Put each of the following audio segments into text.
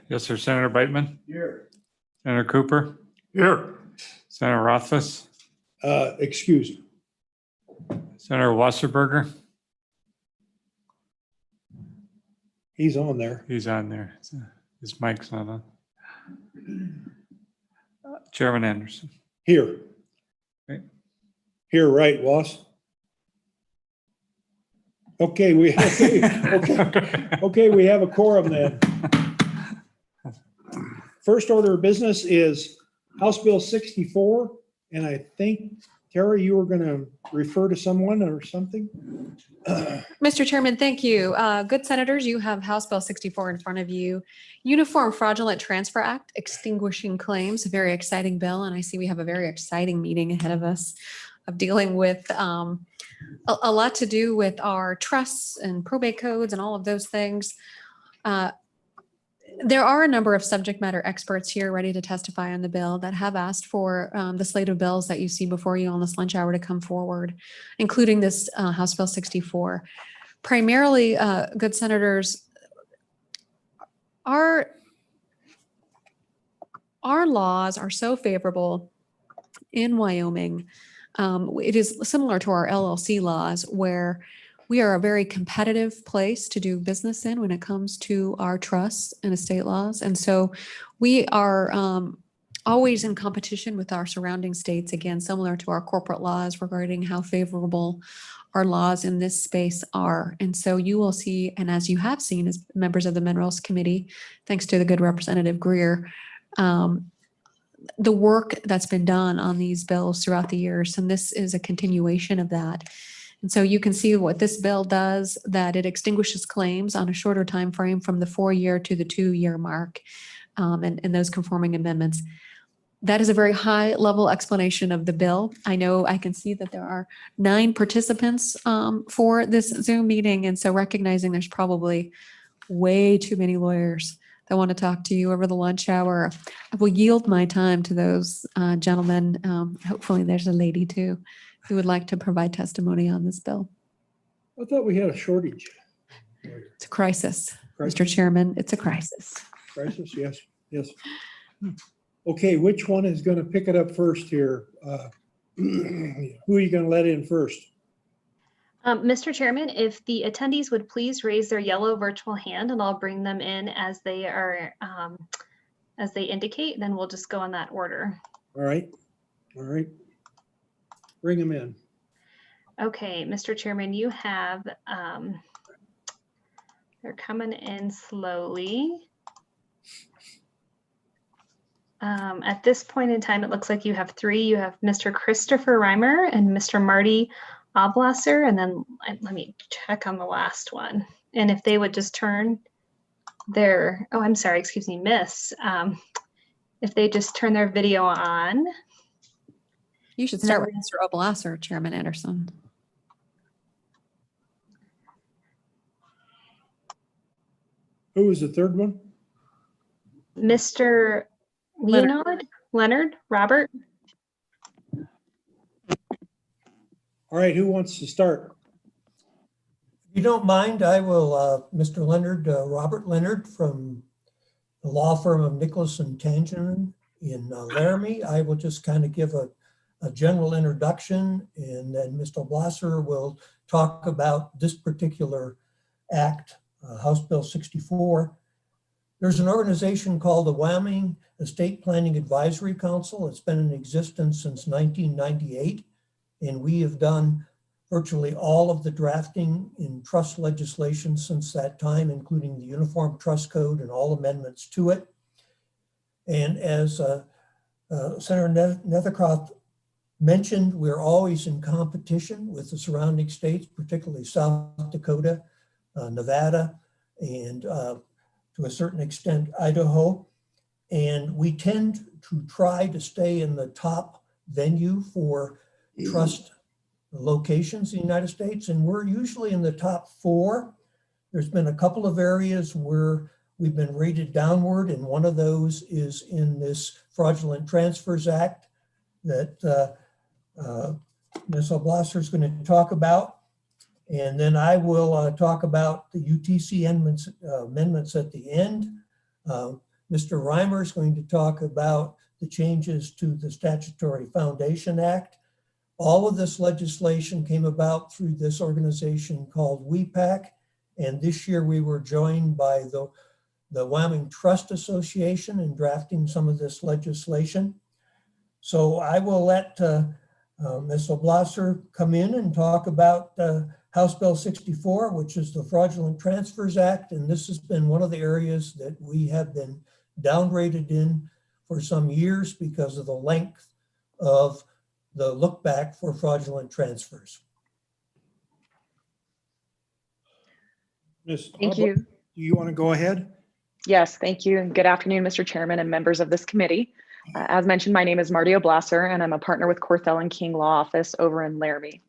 Yes, sir. Senator Bateman? Here. Senator Cooper? Here. Senator Rothfuss? Excuse me. Senator Wasserberger? He's on there. He's on there. His mic's not on. Chairman Anderson? Here. Okay. Here, right, Was? Okay, we have a quorum then. First order of business is House Bill 64, and I think, Terry, you were going to refer to someone or something? Mr. Chairman, thank you. Good senators, you have House Bill 64 in front of you. Uniform Fraudulent Transfer Act, extinguishing claims, a very exciting bill. And I see we have a very exciting meeting ahead of us of dealing with a lot to do with our trusts and probate codes and all of those things. There are a number of subject matter experts here ready to testify on the bill that have asked for the slate of bills that you see before you on this lunch hour to come forward, including this House Bill 64. Primarily, good senators, our laws are so favorable in Wyoming. It is similar to our LLC laws, where we are a very competitive place to do business in when it comes to our trusts and estate laws. And so we are always in competition with our surrounding states, again, similar to our corporate laws regarding how favorable our laws in this space are. And so you will see, and as you have seen as members of the Minerals Committee, thanks to the good Representative Greer, the work that's been done on these bills throughout the years. And this is a continuation of that. And so you can see what this bill does, that it extinguishes claims on a shorter time frame from the 4-year to the 2-year mark, and those conforming amendments. That is a very high level explanation of the bill. I know I can see that there are 9 participants for this Zoom meeting. And so recognizing there's probably way too many lawyers that want to talk to you over the lunch hour, I will yield my time to those gentlemen. Hopefully there's a lady too who would like to provide testimony on this bill. I thought we had a shortage. It's a crisis, Crisis? Mr. Chairman. It's a crisis. Crisis, yes, yes. Okay, which one is going to pick it up first here? Who are you going to let in first? Mr. Chairman, if the attendees would please raise their yellow virtual hand, and I'll bring them in as they are, as they indicate, then we'll just go in that order. All right, all right. Bring them in. Okay, Mr. Chairman, you have, they're coming in slowly. At this point in time, it looks like you have 3. You have Mr. Christopher Reimer and Mr. Marty Oblasser, and then let me check on the last one. And if they would just turn their, oh, I'm sorry, excuse me, Miss. If they just turn their video on. You should start with Mr. Oblasser, Chairman Anderson. Who was the third one? Mr. Leonard, Robert. All right, who wants to start? If you don't mind, I will, Mr. Leonard, Robert Leonard from the law firm of Nicholas and Tangeman in Laramie. I will just kind of give a general introduction, and then Mr. Blasser will talk about this particular act, House Bill 64. There's an organization called the Wyoming Estate Planning Advisory Council. It's been in existence since 1998, and we have done virtually all of the drafting in trust legislation since that time, including the Uniform Trust Code and all amendments to it. And as Senator Nethercroft mentioned, we're always in competition with the surrounding states, particularly South Dakota, Nevada, and to a certain extent, Idaho. And we tend to try to stay in the top venue for trust locations in the United States, and we're usually in the top 4. There's been a couple of areas where we've been rated downward, and one of those is in this Fraudulent Transfers Act that Ms. Oblasser is going to talk about. And then I will talk about the UTC amendments at the end. Mr. Reimer is going to talk about the changes to the Statutory Foundation Act. All of this legislation came about through this organization called WEPAC. And this year we were joined by the Wyoming Trust Association in drafting some of this legislation. So I will let Ms. Oblasser come in and talk about House Bill 64, which is the Fraudulent Transfers Act. And this has been one of the areas that we have been downgraded in for some years because of the length of the look back for fraudulent transfers. Ms. Thank Obla, you. do you want to go ahead? Yes, thank you. And good afternoon, Mr. Chairman and members of this committee. As mentioned, my name is Marty Oblasser, and I'm a partner with Corthell and King Law Office over in Laramie.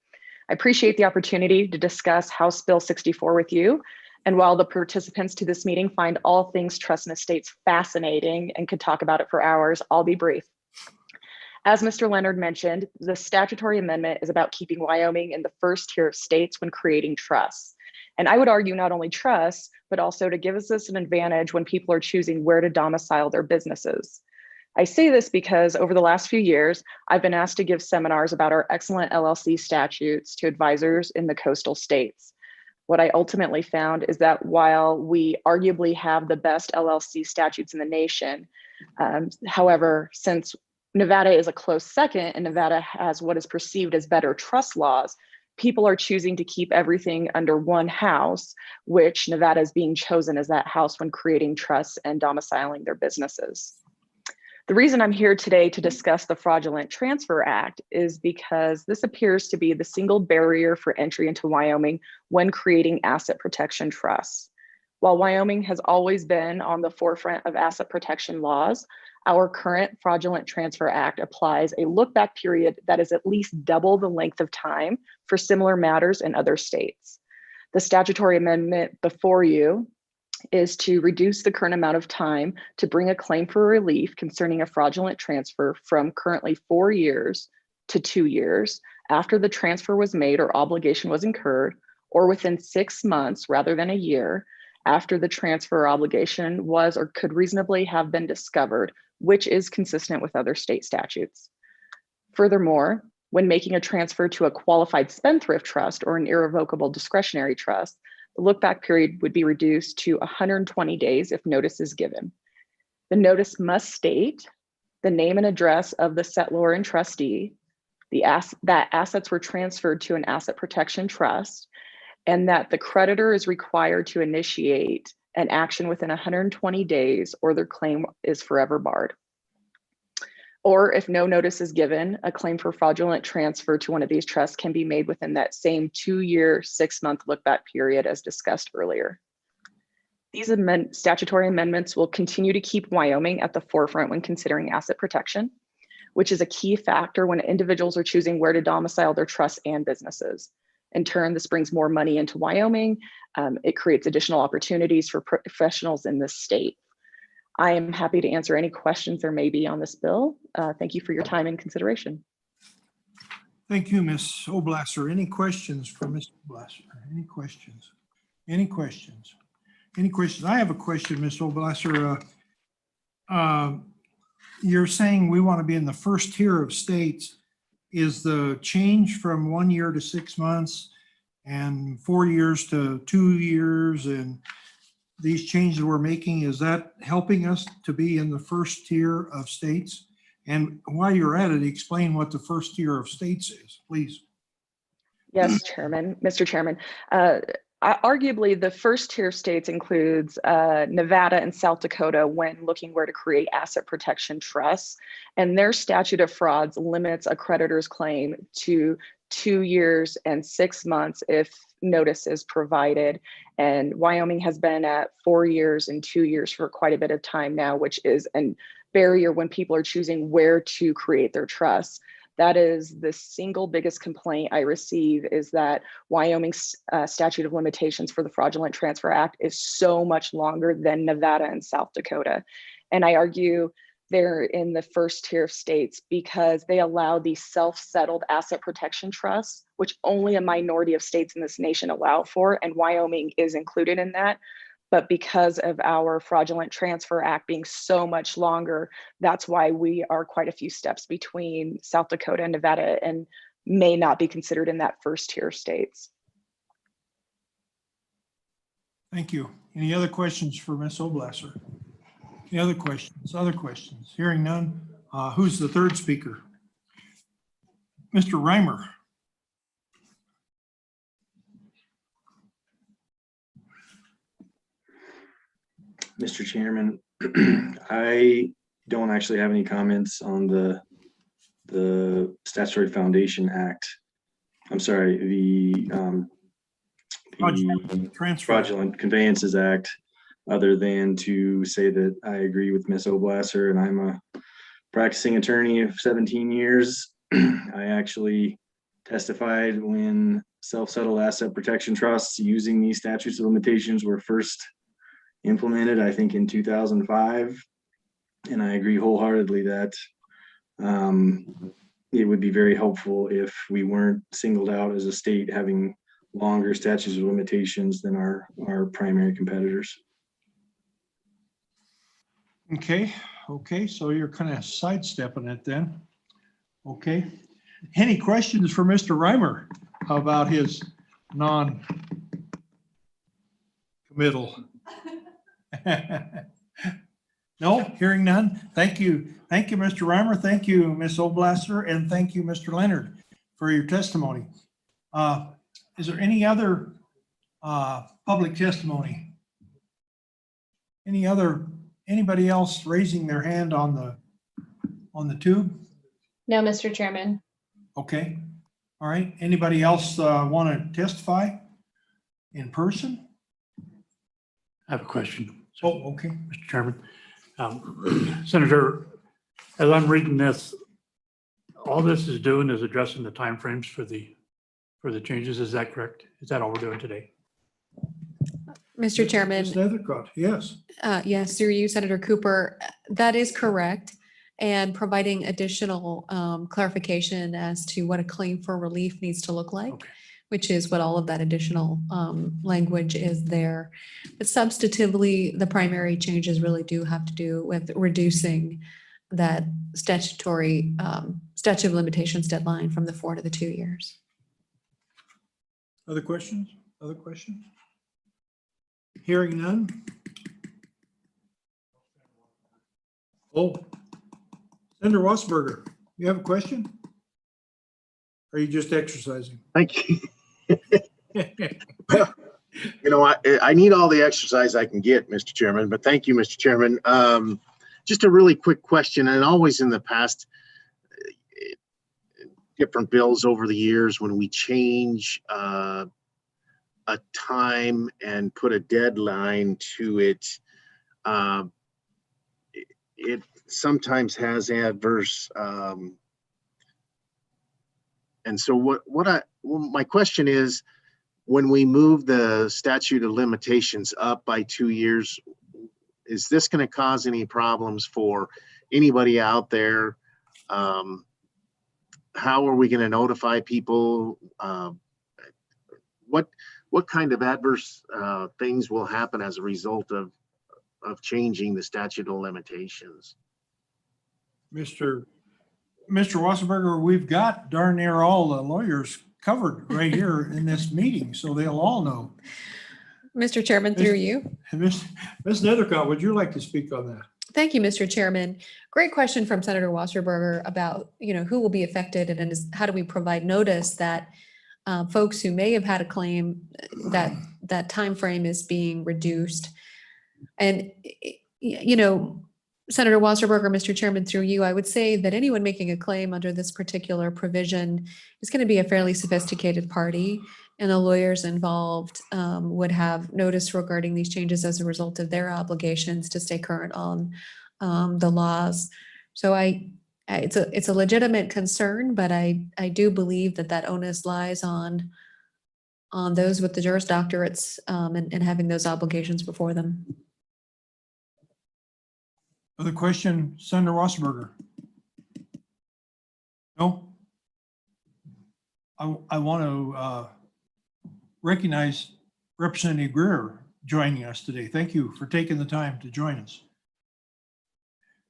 I appreciate the opportunity to discuss House Bill 64 with you. And while the participants to this meeting find all things trust and estates fascinating and could talk about it for hours, I'll be brief. As Mr. Leonard mentioned, the statutory amendment is about keeping Wyoming in the first tier of states when creating trusts. And I would argue not only trusts, but also to give us an advantage when people are choosing where to domicile their businesses. I say this because over the last few years, I've been asked to give seminars about our excellent LLC statutes to advisors in the coastal states. What I ultimately found is that while we arguably have the best LLC statutes in the nation, however, since Nevada is a close second and Nevada has what is perceived as better trust laws, people are choosing to keep everything under one house, which Nevada is being chosen as that house when creating trusts and domiciling their businesses. The reason I'm here today to discuss the Fraudulent Transfer Act is because this appears to be the single barrier for entry into Wyoming when creating asset protection trusts. While Wyoming has always been on the forefront of asset protection laws, our current Fraudulent Transfer Act applies a look-back period that is at least double the length of time for similar matters in other states. The statutory amendment before you is to reduce the current amount of time to bring a claim for relief concerning a fraudulent transfer from currently 4 years to 2 years after the transfer was made or obligation was incurred, or within 6 months rather than a year after the transfer or obligation was or could reasonably have been discovered, which is consistent with other state statutes. Furthermore, when making a transfer to a qualified spendthrift trust or an irrevocable discretionary trust, the look-back period would be reduced to 120 days if notice is given. The notice must state the name and address of the settlor and trustee, that assets were transferred to an asset protection trust, and that the creditor is required to initiate an action within 120 days or their claim is forever barred. Or if no notice is given, a claim for fraudulent transfer to one of these trusts can be made within that same 2-year, 6-month look-back period as discussed earlier. These statutory amendments will continue to keep Wyoming at the forefront when considering asset protection, which is a key factor when individuals are choosing where to domicile their trusts and businesses. In turn, this brings more money into Wyoming. It creates additional opportunities for professionals in this state. I am happy to answer any questions there may be on this bill. Thank you for your time and consideration. Thank you, Ms. Oblasser. Any questions for Ms. Oblasser? Any questions? Any questions? Any questions? I have a question, Ms. Oblasser. You're saying we want to be in the first tier of states. Is the change from 1 year to 6 months and 4 years to 2 years and these changes we're making, is that helping us to be in the first tier of states? And while you're at it, explain what the first tier of states is, please. Yes, Mr. Chairman. Arguably, the first tier of states includes Nevada and South Dakota when looking where to create asset protection trusts. And their statute of frauds limits a creditor's claim to 2 years and 6 months if notice is provided. And Wyoming has been at 4 years and 2 years for quite a bit of time now, which is a barrier when people are choosing where to create their trusts. That is the single biggest complaint I receive, is that Wyoming's statute of limitations for the Fraudulent Transfer Act is so much longer than Nevada and South Dakota. And I argue they're in the first tier of states because they allow these self-settled asset protection trusts, which only a minority of states in this nation allow for, and Wyoming is included in that. But because of our Fraudulent Transfer Act being so much longer, that's why we are quite a few steps between South Dakota and Nevada and may not be considered in that first tier states. Thank you. Any other questions for Ms. Oblasser? Any other questions? Other questions? Hearing none. Who's the third speaker? Mr. Reimer. Mr. Chairman, I don't actually have any comments on the Statutory Foundation Act. I'm sorry, the Transfer. Fraudulent Conveyances Act, other than to say that I agree with Ms. Oblasser, and I'm a practicing attorney of 17 years. I actually testified when self-settled asset protection trusts using these statutes of limitations were first implemented, I think in 2005. And I agree wholeheartedly that it would be very helpful if we weren't singled out as a state having longer statutes of limitations than our primary competitors. Okay, so you're kind of sidestepping it then. Okay. Any questions for Mr. Reimer about his non-committal? No, hearing none. Thank you. Thank you, Mr. Reimer. Thank you, Ms. Oblasser, and thank you, Mr. Leonard, for your testimony. Is there any other public testimony? Anybody else raising their hand on the tube? No, Mr. Chairman. Okay. All right. Anybody else want to testify in person? I have a question, Oh, okay. Mr. Chairman. Senator, as I'm reading this, all this is doing is addressing the timeframes for the changes. Is that correct? Is that all we're doing today? Mr. Chairman, Ms. Nethercott, yes. yes, through you, Senator Cooper, that is correct. And providing additional clarification as to what a claim for relief needs to look like, Okay. which is what all of that additional language is there. But substantively, the primary changes really do have to do with reducing that statutory statute of limitations deadline from the 4 to the 2 years. Other questions? Other questions? Hearing none. Oh, Senator Wasberger, you have a question? Or are you just exercising? Thank you. You know, I need all the exercise I can get, Mr. Chairman, but thank you, Mr. Chairman. Just a really quick question, and always in the past, different bills over the years, when we change a time and put a deadline to it, it sometimes has adverse. And so my question is, when we move the statute of limitations up by 2 years, is this going to cause any problems for anybody out there? How are we going to notify people? What kind of adverse things will happen as a result of changing the statute of limitations? Mr. Wasberger, we've got darn near all the lawyers covered right here in this meeting, so they'll all know. Mr. Chairman, through you. Ms. Nethercott, would you like to speak on that? Thank you, Mr. Chairman. Great question from Senator Wasserberger about, who will be affected and how do we provide notice that folks who may have had a claim that time frame is being reduced. And, Senator Wasserberger, Mr. Chairman, through you, I would say that anyone making a claim under this particular provision is going to be a fairly sophisticated party, and the lawyers involved would have notice regarding these changes as a result of their obligations to stay current on the laws. So it's a legitimate concern, but I do believe that onus lies on those with the Juris Doctorates and having those obligations before them. Other question, Senator Wasserberger? No? I want to recognize Representative Greer joining us today. Thank you for taking the time to join us.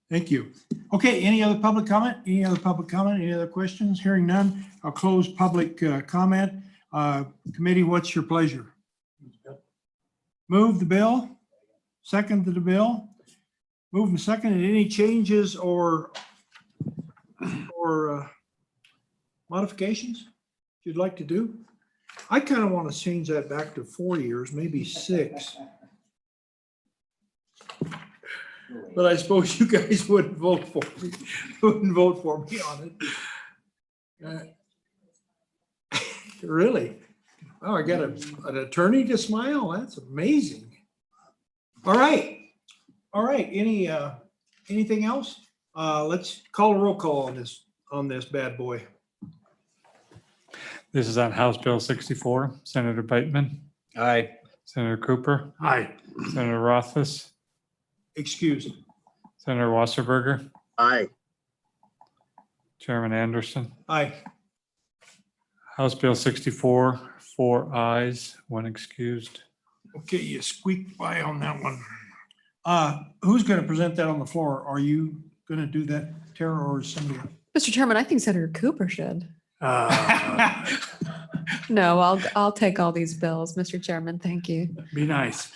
Thank you. Okay, any other public comment? Any other public comment? Any other questions? Hearing none, I'll close public comment. Committee, what's your pleasure? Move the bill? Second to the bill? Move and second. And any changes or modifications you'd like to do? I kind of want to change that back to 4 years, maybe 6. But I suppose you guys wouldn't vote for me, on it. Really? Oh, I got an attorney to smile? That's amazing. All right. All right. Anything else? Let's call a roll call on this bad boy. This is on House Bill 64. Senator Bateman, Aye. Senator Cooper, Aye. Senator Rothfuss, Excused. Senator Wasserberger, Aye. Chairman Anderson. Aye. House Bill 64, 4 ayes, 1 excused. Okay, you squeaked by on that one. Who's going to present that on the floor? Are you going to do that, Tara, or is somebody else? Mr. Chairman, I think Senator Cooper should. Uh, No, I'll take all these bills, Mr. Chairman. Thank you. Be nice.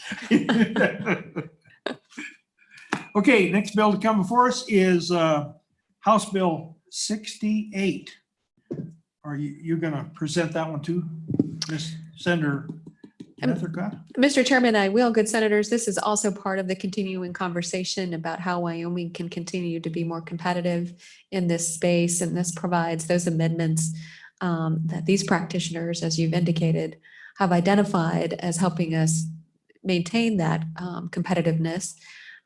Okay, next bill to come before us is House Bill 68. Are you going to present that one too, Ms. Senator Nethercott? Mr. Chairman, I will. Good senators, this is also part of the continuing conversation about how Wyoming can continue to be more competitive in this space. And this provides those amendments that these practitioners, as you've indicated, have identified as helping us maintain that competitiveness,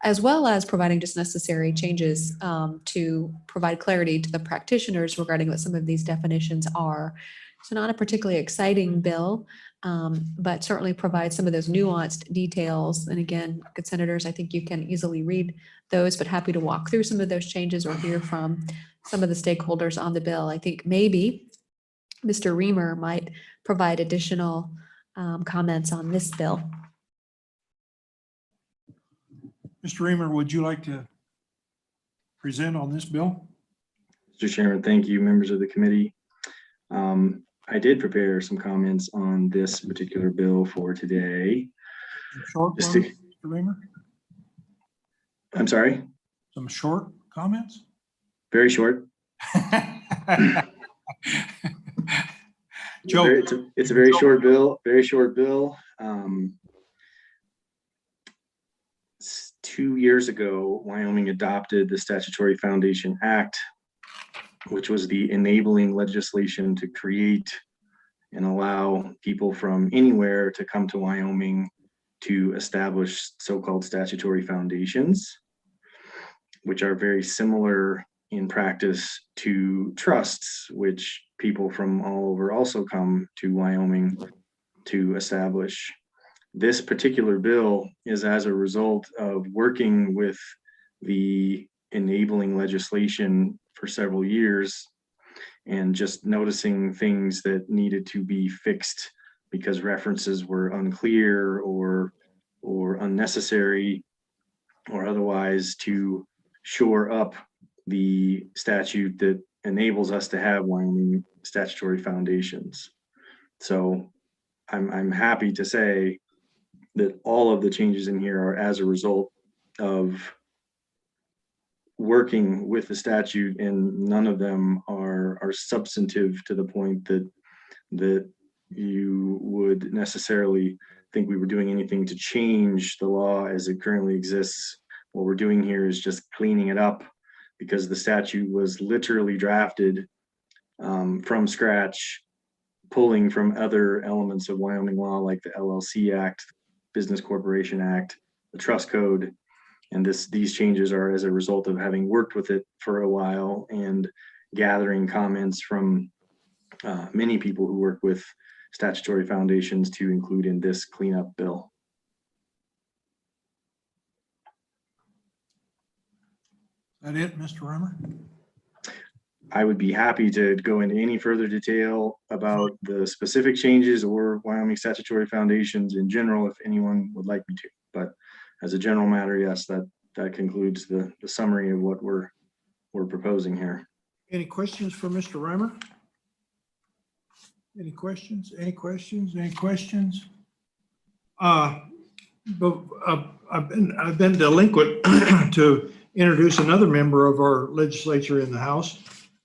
as well as providing just necessary changes to provide clarity to the practitioners regarding what some of these definitions are. So not a particularly exciting bill, but certainly provides some of those nuanced details. And again, good senators, I think you can easily read those, but happy to walk through some of those changes or hear from some of the stakeholders on the bill. I think maybe Mr. Reamer might provide additional comments on this bill. Mr. Reamer, would you like to present on this bill? Mr. Chairman, thank you, members of the committee. I did prepare some comments on this particular bill for today. Short Just ones, to- Mr. Reamer? I'm sorry, Some short comments? very short. Joe. It's a very short bill, very short bill. 2 years ago, Wyoming adopted the Statutory Foundation Act, which was the enabling legislation to create and allow people from anywhere to come to Wyoming to establish so-called statutory foundations, which are very similar in practice to trusts, which people from all over also come to Wyoming to establish. This particular bill is as a result of working with the enabling legislation for several years and just noticing things that needed to be fixed because references were unclear or unnecessary or otherwise, to shore up the statute that enables us to have Wyoming statutory foundations. So I'm happy to say that all of the changes in here are as a result of working with the statute, and none of them are substantive to the point that you would necessarily think we were doing anything to change the law as it currently exists. What we're doing here is just cleaning it up because the statute was literally drafted from scratch, pulling from other elements of Wyoming law like the LLC Act, Business Corporation Act, the Trust Code. And these changes are as a result of having worked with it for a while and gathering comments from many people who work with statutory foundations to include in this cleanup bill. Is that it, Mr. Reamer? I would be happy to go into any further detail about the specific changes or Wyoming statutory foundations in general, if anyone would like me to. But as a general matter, yes, that concludes the summary of what we're proposing here. Any questions for Mr. Reimer? Any questions? Any questions? Any questions? But I've been delinquent to introduce another member of our legislature in the House,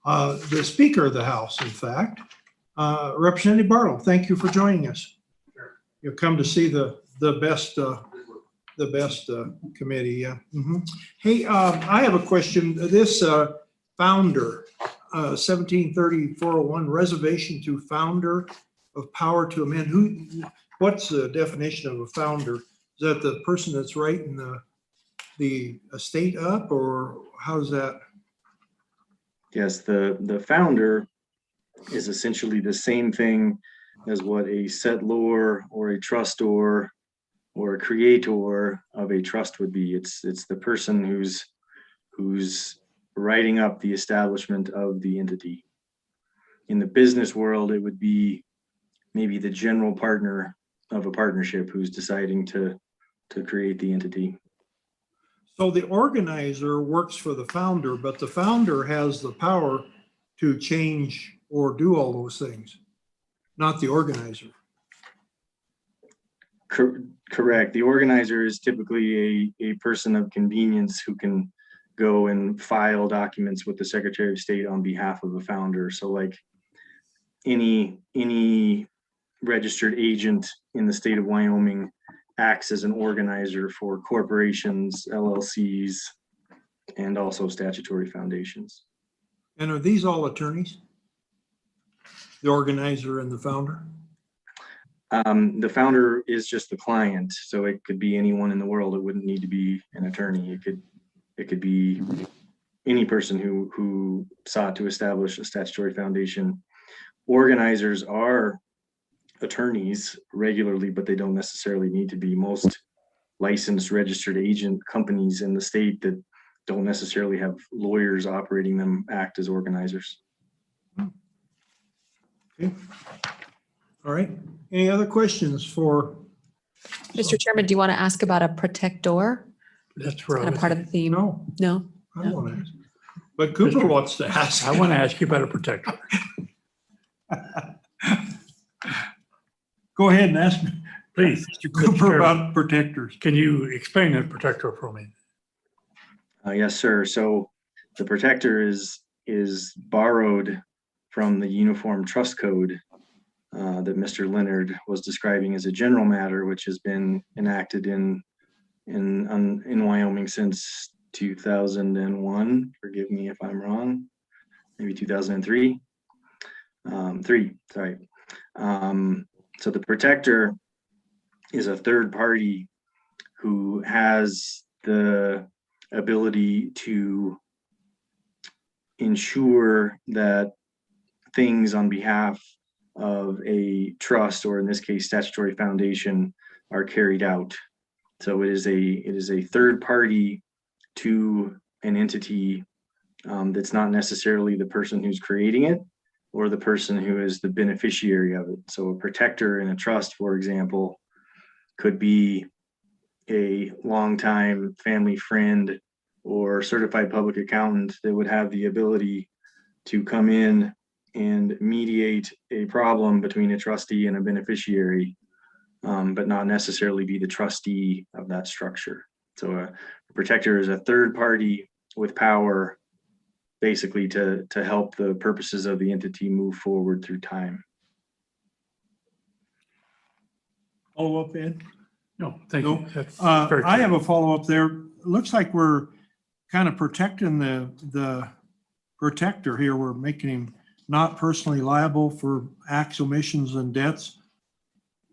the Speaker of the House, in fact, Representative Barlow. Thank you for joining us. You'll come to see the best committee. Yeah. Mhm. Hey, I have a question. This founder, 1730-401, reservation to founder of power to amend. What's the definition of a founder? Is that the person that's writing the estate up, or how's that? Yes, the founder is essentially the same thing as what a settlor or a trustor or a creator of a trust would be. It's the person who's writing up the establishment of the entity. In the business world, it would be maybe the general partner of a partnership who's deciding to create the entity. So the organizer works for the founder, but the founder has the power to change or do all those things, not the organizer. Correct. The organizer is typically a person of convenience who can go and file documents with the Secretary of State on behalf of a founder. So like any registered agent in the state of Wyoming acts as an organizer for corporations, LLCs, and also statutory foundations. And are these all attorneys? The organizer and the founder? The founder is just the client, so it could be anyone in the world. It wouldn't need to be an attorney. It could be any person who sought to establish a statutory foundation. Organizers are attorneys regularly, but they don't necessarily need to be. Most licensed registered agent companies in the state that don't necessarily have lawyers operating them act as organizers. Okay. All right. Any other questions for? Mr. Chairman, do you want to ask about a protector? That's where I Kind of was- part of the theme. No, No? I want to ask. But Cooper Mr. wants to ask. I want to ask you about a protector. Go ahead and ask me, Please, Mr. Mr. Cooper, Chairman, about protectors. can you explain a protector for me? Yes, sir. So the protector is borrowed from the Uniform Trust Code that Mr. Leonard was describing as a general matter, which has been enacted in Wyoming since 2001. Forgive me if I'm wrong. Maybe 2003. Sorry. So the protector is a third party who has the ability to ensure that things on behalf of a trust, or in this case, statutory foundation, are carried out. So it is a third party to an entity that's not necessarily the person who's creating it or the person who is the beneficiary of it. So a protector in a trust, for example, could be a longtime family friend or certified public accountant that would have the ability to come in and mediate a problem between a trustee and a beneficiary, but not necessarily be the trustee of that structure. So a protector is a third party with power, basically to help the purposes of the entity move forward through time. Follow up, Ed? No, thank No. you. That's very I have clear. a follow-up there. Looks like we're kind of protecting the protector here. We're making him not personally liable for acts, omissions, and debts.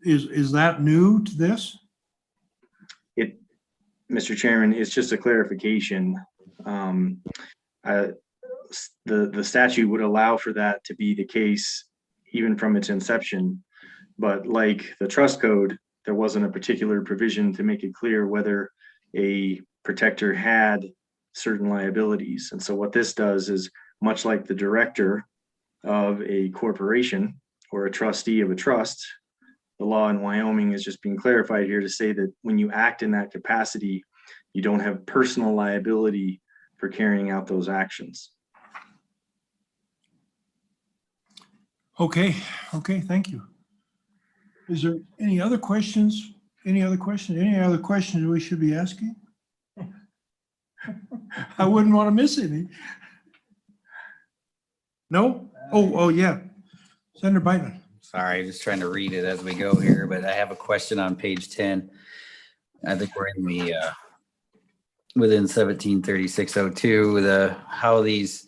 Is that new to this? Mr. Chairman, it's just a clarification. The statute would allow for that to be the case even from its inception. But like the trust code, there wasn't a particular provision to make it clear whether a protector had certain liabilities. And so what this does is much like the director of a corporation or a trustee of a trust. The law in Wyoming is just being clarified here to say that when you act in that capacity, you don't have personal liability for carrying out those actions. Okay, thank you. Is there any other questions? Any other questions we should be asking? I wouldn't want to miss any. No? Oh, yeah. Senator Biteman. Sorry, just trying to read it as we go here, but I have a question on page 10. I think we're in the, within 173602, how these,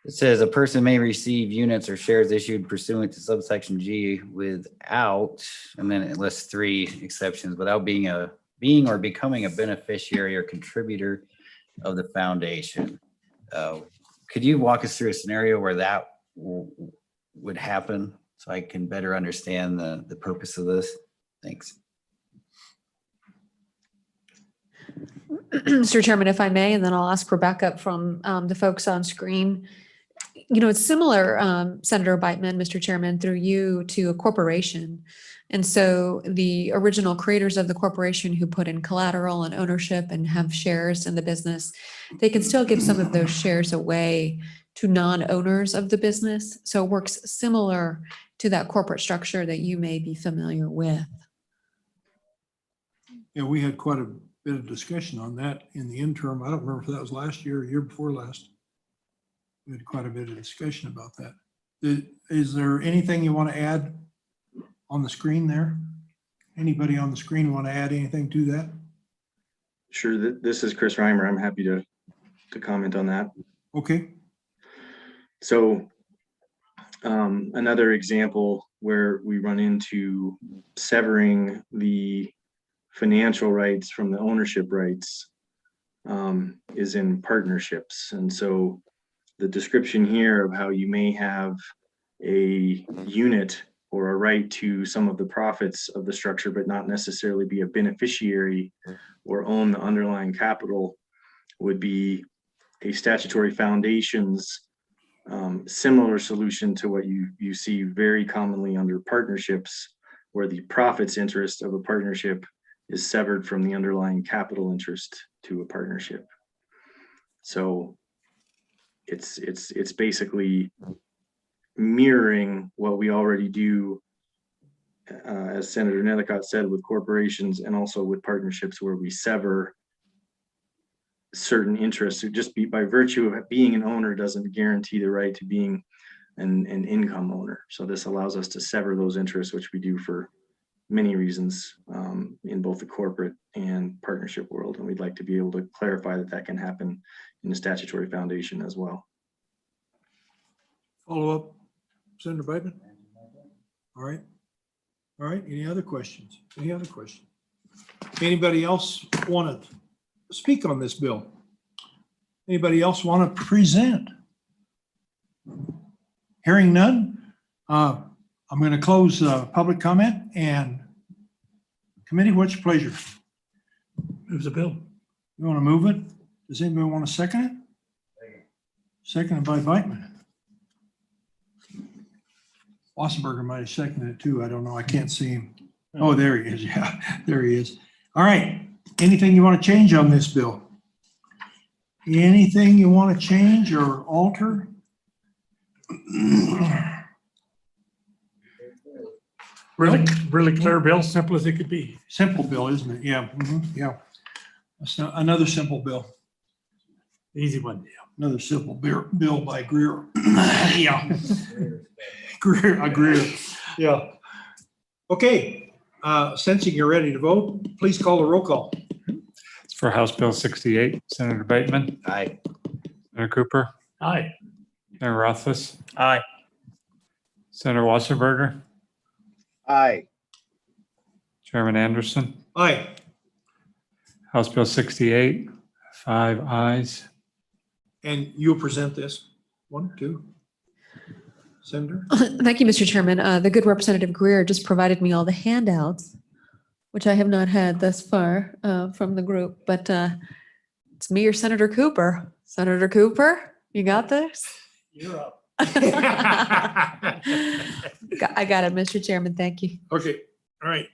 it says a person may receive units or shares issued pursuant to subsection G without, and then it lists 3 exceptions, without being or becoming a beneficiary or contributor of the foundation. Could you walk us through a scenario where that would happen so I can better understand the purpose of this? Thanks. Mr. Chairman, if I may, and then I'll ask for backup from the folks on screen. You know, it's similar, Senator Biteman, Mr. Chairman, through you to a corporation. And so the original creators of the corporation who put in collateral and ownership and have shares in the business, they can still give some of those shares away to non-owners of the business. So it works similar to that corporate structure that you may be familiar with. Yeah, we had quite a bit of discussion on that in the interim. I don't remember if that was last year or year before last. We had quite a bit of discussion about that. Is there anything you want to add on the screen there? Anybody on the screen want to add anything to that? Sure, this is Chris Reimer. I'm happy to comment on that. Okay. So another example where we run into severing the financial rights from the ownership rights is in partnerships. And so the description here of how you may have a unit or a right to some of the profits of the structure, but not necessarily be a beneficiary or own the underlying capital would be a statutory foundation's similar solution to what you see very commonly under partnerships, where the profits interest of a partnership is severed from the underlying capital interest to a partnership. So it's basically mirroring what we already do, as Senator Nethercott said, with corporations and also with partnerships, where we sever certain interests. Just by virtue of being an owner doesn't guarantee the right to being an income owner. So this allows us to sever those interests, which we do for many reasons in both the corporate and partnership world. And we'd like to be able to clarify that can happen in the statutory foundation as well. Follow up, Senator Biteman? All right. Any other questions? Anybody else want to speak on this bill? Anybody else want to present? Hearing none, I'm going to close public comment. And committee, what's your pleasure? Move the bill. You want to move it? Does anybody want to second it? Seconded by Biteman. Wassenberger might have seconded it too. I don't know. I can't see him. Oh, there he is. Yeah, there he is. All right. Anything you want to change on this bill? Anything you want to change or alter? Really clear bill, simple as it could be. Simple bill, isn't it? Yeah. Yeah. That's another simple bill. Easy one, yeah. Another simple bill by Greer. Yeah. Greer. Yeah. Okay. Sensing you're ready to vote, please call the roll call. It's for House Bill 68. Senator Bateman, Aye. Senator Cooper, Aye. Senator Rothfuss, Aye. Senator Wasserberger, Aye. Chairman Anderson. Aye. House Bill 68, 5 ayes. And you'll present this? 1, 2. Senator? Thank you, Mr. Chairman. The good Representative Greer just provided me all the handouts, which I have not had thus far from the group, but it's me or Senator Cooper. Senator Cooper? You got this? You're up. I got it, Mr. Chairman. Thank you. Okay, all right.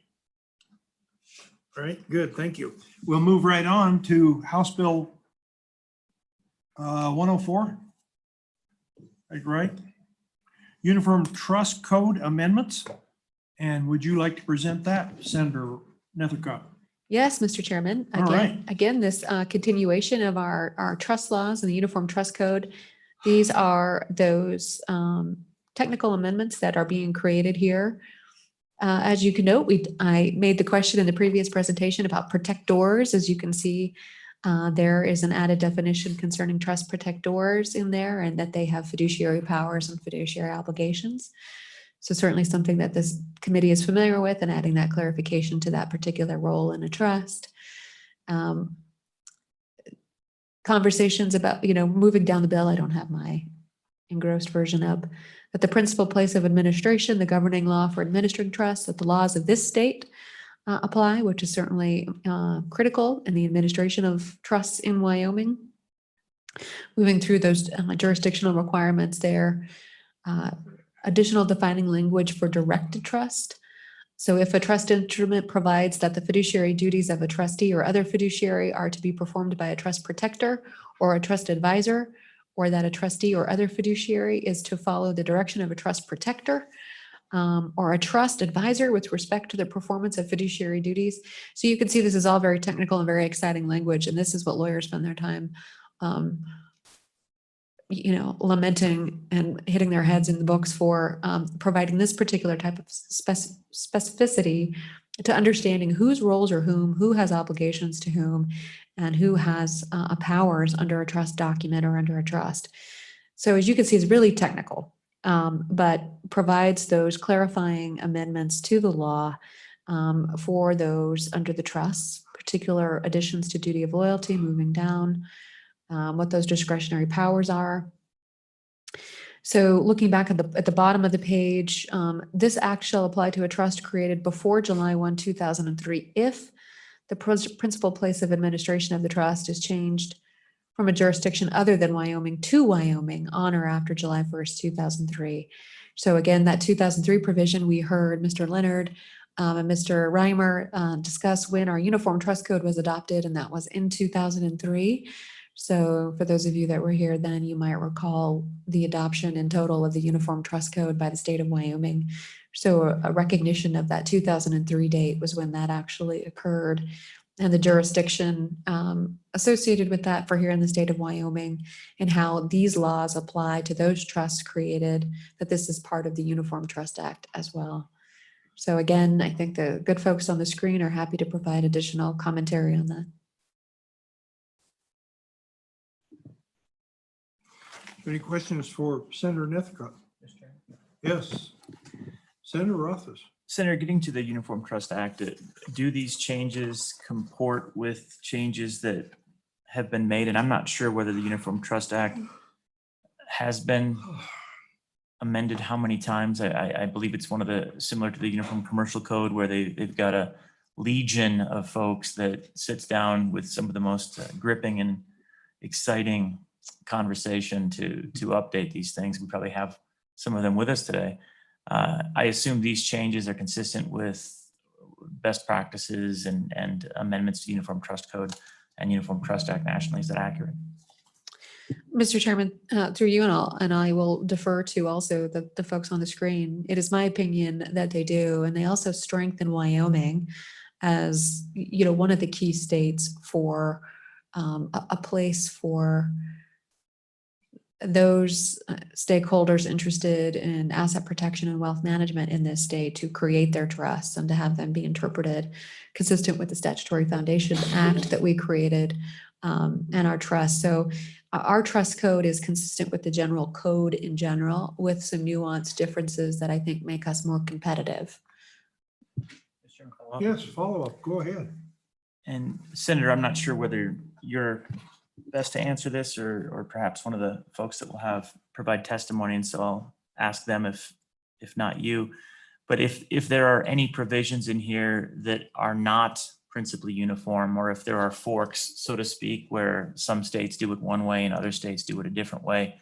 All right, good, thank you. We'll move right on to House Bill 104. Right? Uniform Trust Code Amendments. And would you like to present that, Senator Nethercutt? Yes, Mr. Chairman. All right. Again, this continuation of our trust laws and the Uniform Trust Code. These are those technical amendments that are being created here. As you can note, I made the question in the previous presentation about protectors. As you can see, there is an added definition concerning trust protectors in there, and that they have fiduciary powers and fiduciary obligations. So certainly something that this committee is familiar with, and adding that clarification to that particular role in a trust. Conversations about, moving down the bill, I don't have my engrossed version up, but the principal place of administration, the governing law for administering trusts, that the laws of this state apply, which is certainly critical in the administration of trusts in Wyoming. Moving through those jurisdictional requirements there. Additional defining language for directed trust. So if a trust instrument provides that the fiduciary duties of a trustee or other fiduciary are to be performed by a trust protector or a trust advisor, or that a trustee or other fiduciary is to follow the direction of a trust protector or a trust advisor with respect to the performance of fiduciary duties. So you can see this is all very technical and very exciting language, and this is what lawyers spend their time lamenting and hitting their heads in the books for, providing this particular type of specificity to understanding whose roles are who has obligations to whom, and who has powers under a trust document or under a trust. So as you can see, it's really technical, but provides those clarifying amendments to the law for those under the trusts, particular additions to duty of loyalty, moving down, what those discretionary powers are. So looking back at the bottom of the page, this act shall apply to a trust created before July 1, 2003, if the principal place of administration of the trust is changed from a jurisdiction other than Wyoming to Wyoming on or after July 1st, 2003. So again, that 2003 provision, we heard Mr. Leonard and Mr. Reimer discuss when our Uniform Trust Code was adopted, and that was in 2003. So for those of you that were here then, you might recall the adoption in total of the Uniform Trust Code by the state of Wyoming. So a recognition of that 2003 date was when that actually occurred, and the jurisdiction associated with that for here in the state of Wyoming, and how these laws apply to those trusts created, that this is part of the Uniform Trust Act as well. So again, I think the good folks on the screen are happy to provide additional commentary on that. Any questions for Senator Nethercutt? Yes. Senator Rothfuss. Senator, getting to the Uniform Trust Act, do these changes comport with changes that have been made? And I'm not sure whether the Uniform Trust Act has been amended how many times. I believe it's one of the, similar to the Uniform Commercial Code, where they've got a legion of folks that sits down with some of the most gripping and exciting conversation to update these things. We probably have some of them with us today. I assume these changes are consistent with best practices and amendments to Uniform Trust Code and Uniform Trust Act nationally. Is that accurate? Mr. Chairman, through you and I will defer to also the folks on the screen. It is my opinion that they do, and they also strengthen Wyoming as one of the key states for a place for those stakeholders interested in asset protection and wealth management in this state to create their trusts and to have them be interpreted consistent with the Statutory Foundation Act that we created and our trust. So our trust code is consistent with the general code in general, with some nuanced differences that I think make us more competitive. Yes, follow up. Go ahead. And Senator, I'm not sure whether you're best to answer this or perhaps one of the folks that will provide testimony, and so I'll ask them if not you. But if there are any provisions in here that are not principally uniform, or if there are forks, so to speak, where some states do it one way and other states do it a different way.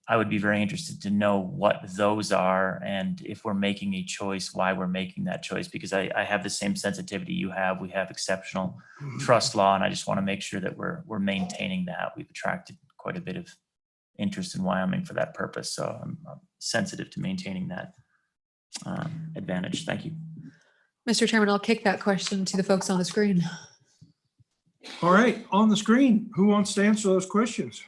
I would be very interested to know what those are, and if we're making a choice, why we're making that choice, because I have the same sensitivity you have. We have exceptional trust law, and I just want to make sure that we're maintaining that. We've attracted quite a bit of interest in Wyoming for that purpose, so I'm sensitive to maintaining that advantage. Thank you. Mr. Chairman, I'll kick that question to the folks on the screen. All right, on the screen, who wants to answer those questions?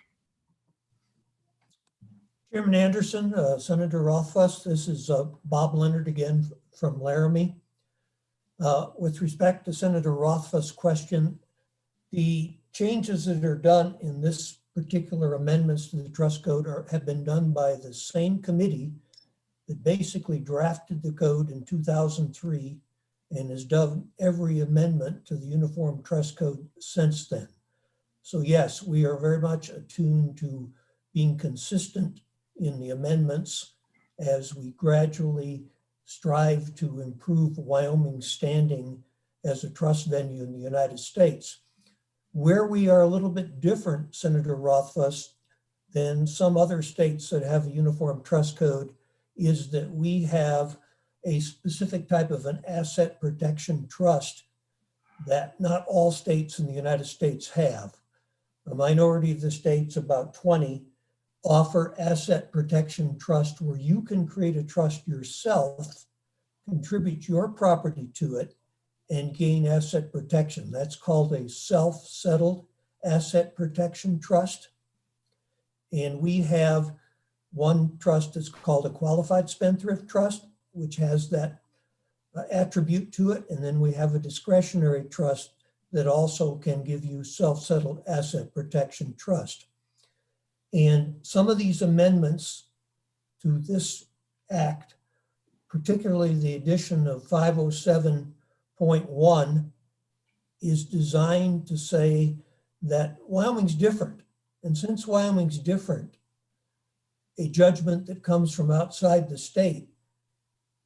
Chairman Anderson, Senator Rothfuss, this is Bob Leonard again from Laramie. With respect to Senator Rothfuss' question, the changes that are done in this particular amendments to the trust code have been done by the same committee that basically drafted the code in 2003 and has done every amendment to the Uniform Trust Code since then. So yes, we are very much attuned to being consistent in the amendments as we gradually strive to improve Wyoming's standing as a trust venue in the United States. Where we are a little bit different, Senator Rothfuss, than some other states that have a uniform trust code is that we have a specific type of an asset protection trust that not all states in the United States have. A minority of the states, about 20, offer asset protection trust where you can create a trust yourself, contribute your property to it, and gain asset protection. That's called a self-settled asset protection trust. And we have one trust that's called a qualified spendthrift trust, which has that attribute to it. And then we have a discretionary trust that also can give you self-settled asset protection trust. And some of these amendments to this act, particularly the addition of 507.1, is designed to say that Wyoming's different. And since Wyoming's different, a judgment that comes from outside the state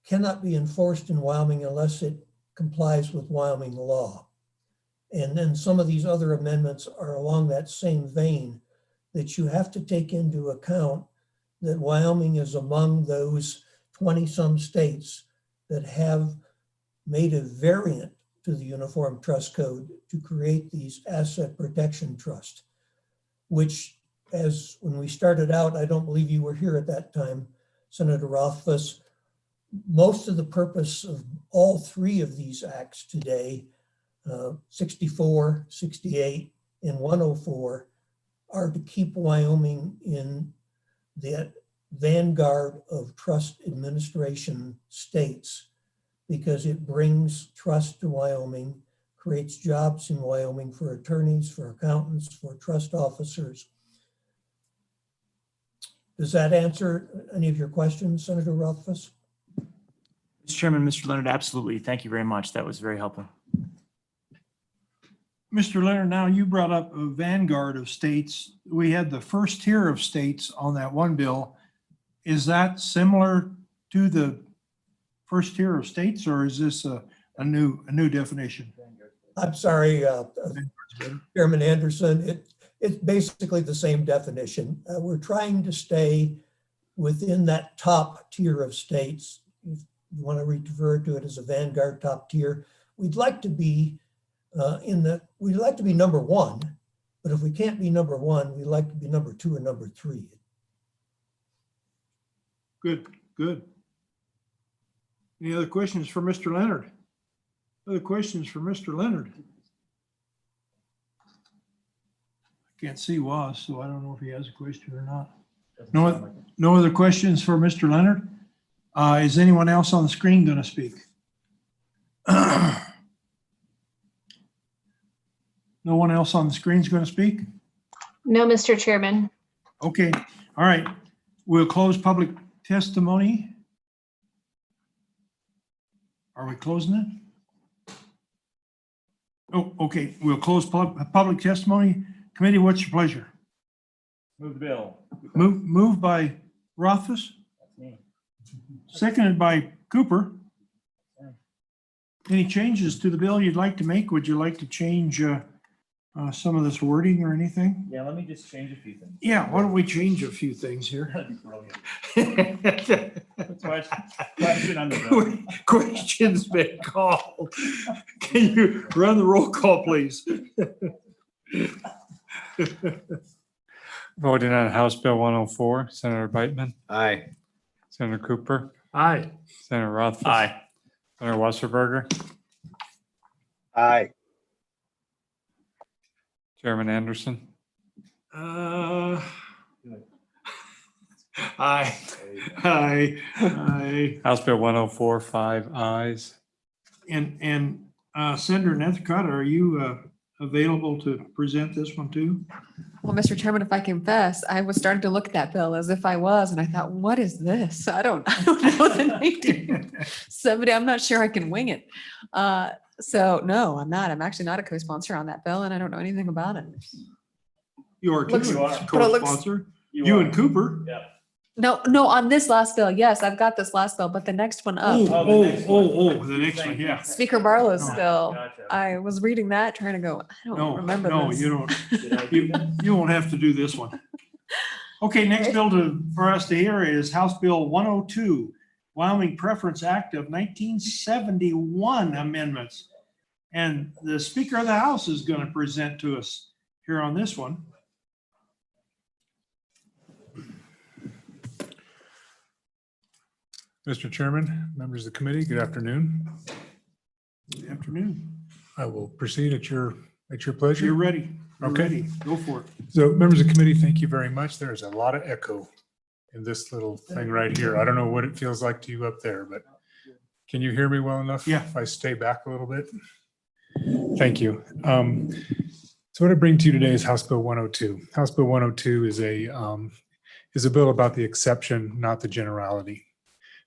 cannot be enforced in Wyoming unless it complies with Wyoming law. And then some of these other amendments are along that same vein, that you have to take into account that Wyoming is among those 20-some states that have made a variant to the Uniform Trust Code to create these asset protection trusts, which, as when we started out, I don't believe you were here at that time, Senator Rothfuss, most of the purpose of all three of these acts today, 64, 68, and 104, are to keep Wyoming in the vanguard of trust administration states, because it brings trust to Wyoming, creates jobs in Wyoming for attorneys, for accountants, for trust officers. Does that answer any of your questions, Senator Rothfuss? Mr. Chairman, Mr. Leonard, absolutely. Thank you very much. That was very helpful. Mr. Leonard, now you brought up a vanguard of states. We had the first tier of states on that one bill. Is that similar to the first tier of states, or is this a new definition? I'm sorry, Chairman Anderson. It's basically the same definition. We're trying to stay within that top tier of states. If you want to refer to it as a vanguard top tier, we'd like to be we'd like to be number one, but if we can't be number one, we'd like to be number two or number three. Good, good. Any other questions for Mr. Leonard? Other questions for Mr. Leonard? I can't see Was, so I don't know if he has a question or not. No other questions for Mr. Leonard? Is anyone else on the screen going to speak? No one else on the screen is going to speak? No, Mr. Chairman. Okay, all right. We'll close public testimony. Are we closing it? Oh, okay. We'll close public testimony. Committee, what's your pleasure? Move the bill. Moved by Rothfuss, That's me. seconded by Cooper. Any changes to the bill you'd like to make? Would you like to change some of this wording or anything? Yeah, let me just change a few things. Yeah, why don't we change a few things here? That'd be brilliant. Question on the bill. Questions been called. Can you run the roll call, please? Voting on House Bill 104, Senator Bateman, Aye. Senator Cooper, Aye. Senator Rothfuss. Aye. Senator Wasserberger, Aye. Chairman Anderson. Aye. Aye. House Bill 104, 5 ayes. And Senator Nethercutt, are you available to present this one too? Well, Mr. Chairman, if I confess, I was starting to look at that bill as if I was, and I thought, what is this? I don't know the name. Somebody, I'm not sure I can wing it. So no, I'm not. I'm actually not a co-sponsor on that bill, and I don't know anything about it. You are too, Looks- You are. but it looks- co-sponsor. You and Cooper. Yeah. No, on this last bill, yes, I've got this last bill, but the next one up, The next one, yeah. Speaker Barlow's Oh, bill. Gotcha. I was reading that, trying to go, I No, don't remember no, this. you don't. Did I do that? You won't have to do this one. Okay, next bill for us to hear is House Bill 102, Wyoming Preference Act of 1971 amendments. And the Speaker of the House is going to present to us here on this one. Mr. Chairman, members of the committee, good afternoon. Good afternoon. I will proceed at your pleasure. You're ready. You're Okay. ready. Go for it. So members of the committee, thank you very much. There's a lot of echo in this little thing right here. I don't know what it feels like to you up there, but can you hear me well enough? Yeah. If I stay back a little bit? Thank you. So what I bring to you today is House Bill 102. House Bill 102 is a bill about the exception, not the generality.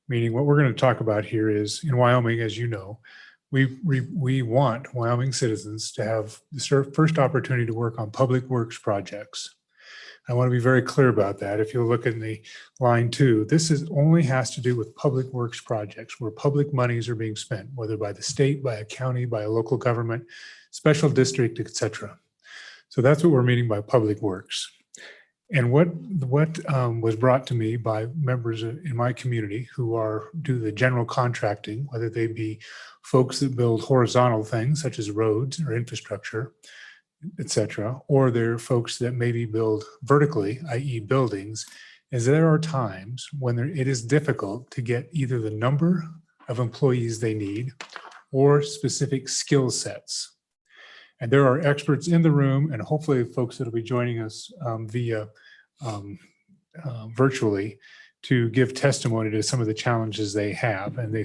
Meaning what we're going to talk about here is in Wyoming, as you know, we want Wyoming citizens to have the first opportunity to work on public works projects. I want to be very clear about that. If you look in the line 2, this only has to do with public works projects where public monies are being spent, whether by the state, by a county, by a local government, special district, etc. So that's what we're meaning by public works. And what was brought to me by members in my community who do the general contracting, whether they be folks that build horizontal things such as roads or infrastructure, et cetera, or they're folks that maybe build vertically, i.e. buildings, is there are times when it is difficult to get either the number of employees they need or specific skill sets. And there are experts in the room and hopefully folks that will be joining us via virtually to give testimony to some of the challenges they have. And they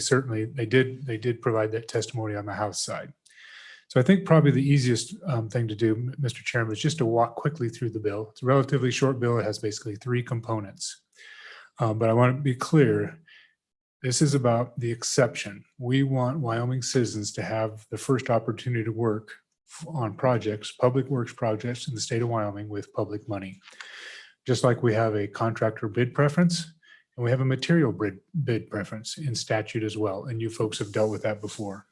did provide that testimony on the House side. So I think probably the easiest thing to do, Mr. Chairman, is just to walk quickly through the bill. It's a relatively short bill. It has basically 3 components. But I want to be clear, this is about the exception. We want Wyoming citizens to have the first opportunity to work on projects, public works projects in the state of Wyoming with public money. Just like we have a contractor bid preference and we have a material bid preference in statute as well. And you folks have dealt with that before.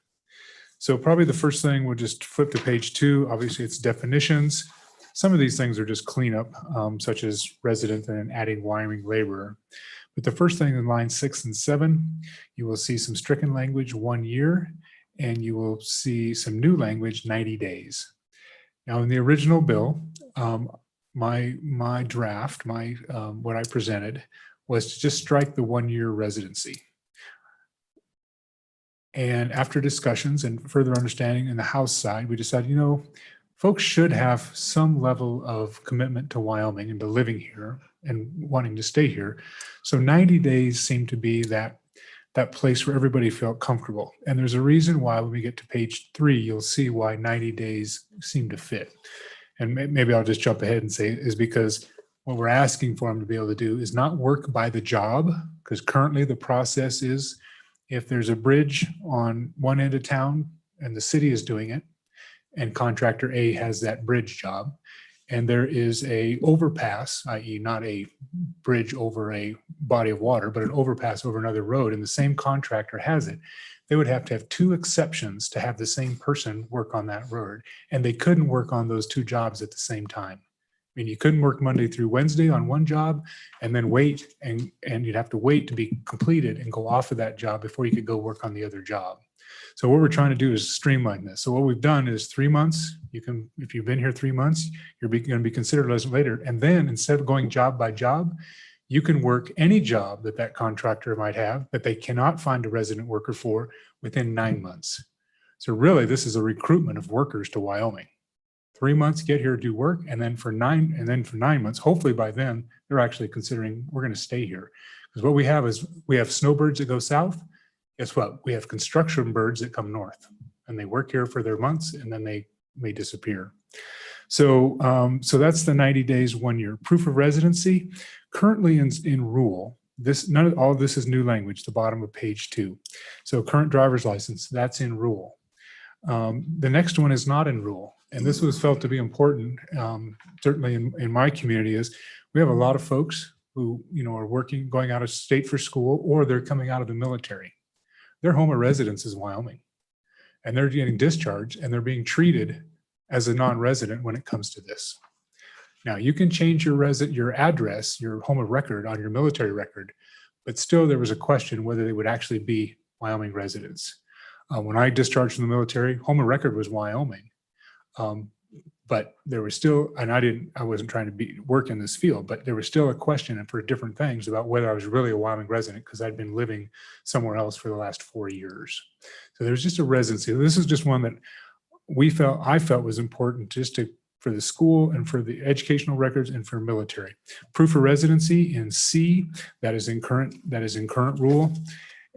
So probably the first thing, we'll just flip to page 2. Obviously it's definitions. Some of these things are just cleanup, such as resident and adding Wyoming laborer. But the first thing in line 6 and 7, you will see some stricken language 1 year, and you will see some new language 90 days. Now in the original bill, my draft, what I presented was to just strike the 1-year residency. And after discussions and further understanding in the House side, we decided, folks should have some level of commitment to Wyoming and to living here and wanting to stay here. So 90 days seemed to be that place where everybody felt comfortable. And there's a reason why when we get to page 3, you'll see why 90 days seem to fit. And maybe I'll just jump ahead and say is because what we're asking for them to be able to do is not work by the job, because currently the process is if there's a bridge on one end of town and the city is doing it, and contractor A has that bridge job, and there is a overpass, i.e. not a bridge over a body of water, but an overpass over another road, and the same contractor has it, they would have to have 2 exceptions to have the same person work on that road. And they couldn't work on those 2 jobs at the same time. I mean, you couldn't work Monday through Wednesday on one job and then wait, and you'd have to wait to be completed and go off of that job before you could go work on the other job. So what we're trying to do is streamline this. So what we've done is 3 months, you can, if you've been here 3 months, you're going to be considered resident later. And then instead of going job by job, you can work any job that that contractor might have that they cannot find a resident worker for within 9 months. So really, this is a recruitment of workers to Wyoming. 3 months, get here, do work, and then for 9 months, hopefully by then, they're actually considering we're going to stay here. Because what we have is we have snowbirds that go south. Guess what? We have construction birds that come north, and they work here for their months, and then they may disappear. So, so that's the 90 days, 1 year. Proof of residency, currently in rule, all of this is new language, the bottom of page 2. So current driver's license, that's in rule. The next one is not in rule. And this was felt to be important, certainly in my community, is we have a lot of folks who, are working, going out of state for school, or they're coming out of the military. Their home of residence is Wyoming, and they're getting discharged, and they're being treated as a non-resident when it comes to this. Now, you can change your address, your home of record on your military record, but still there was a question whether they would actually be Wyoming residents. When I discharged from the military, home of record was Wyoming. But there was still, and I wasn't trying to work in this field, but there was still a question for different things about whether I was really a Wyoming resident because I'd been living somewhere else for the last 4 years. So there's just a residency. This is just one that I felt was important just for the school and for the educational records and for military. Proof of residency in C, that is in current rule.